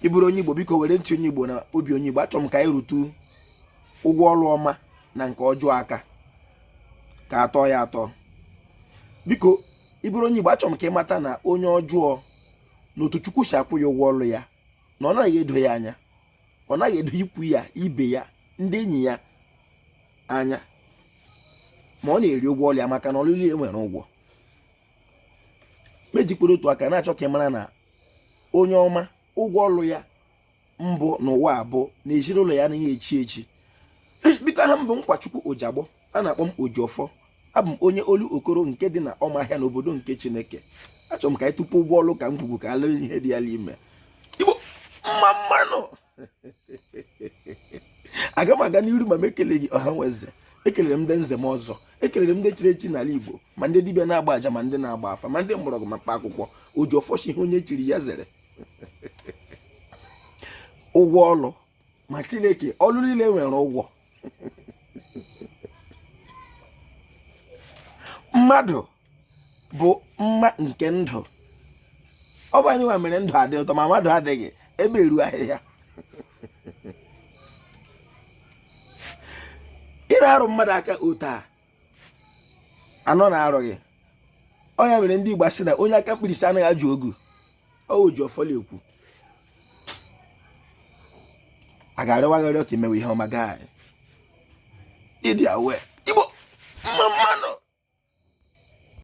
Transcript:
ịbụrụ onye Igbo biko were ntị onye Igbo na obi onye Igbo achọrọ m ka anyị rutu ụgwọ ọrụ ọma na nke ọjọọ aka ka atọ ya atọ. Biko ịbụrụ onye Igbo achọrọ m ka ị mata na onye ọjọọ na otu Chukwu si akwụ ya ụgwọ ọrụ ya na ọ naghị edo ya anya, ọ naghị edo ikwu ya, ibe ya, ndị enyi ya anya, ma ọ na-eri ụgwọ ọrụ ya maka na ọlụlụ ya nwere ụgwọ. Mejikporo otu aka na-achọ ka ị mara na onye ọma ụgwọ ọrụ ya mbụ n'ụwa abụọ na ezinụlọ ya anaghị echi echi. Biko aha m bụ Nkwachukwu Ojiagbọ, a na-akpọ m Ojiọfọ. Abụ m onye olu okoro nke dị na Ọmahịa n'obodo nke Chineke. Achọrọ m ka anyị tupu ụgwọ ọrụ ka m gwugwu ka alụ ihe dị ya n'ime Igbo mma mmanụ. Aga m aga n'iru ma m ekele gị ọha nweze, ekelere m ndị nze m ọzọ, ekelere m ndị chiri echi n'ala Igbo, ma ndị dibịa na-agba aja, ma ndị na-agba afa, ma ndị mgbọrọgwụ ma mkpa akwụkwọ. Ojiọfọ si ihe onye chiri ya zere. Ụgwọ ọrụ ma Chineke ọrụ niile nwere ụgwọ. Mmadụ bụ mma nke ndụ. Ọ bụ anyị nwa mere ndụ adị ụtọ ma mmadụ adịghị ebe eru ahịhịa. Ị na-arụ mmadụ aka otu a anọ na-arụ gị. Ọ ya mere ndị Igbo sị na onye aka mkpirisi anaghị ajụ ogu. Ọ Ojiọfọ na-ekwu. A ga-arịwagharị ọka imewe ihe ọma gaa. Ịdị awe Igbo mma mmanụ.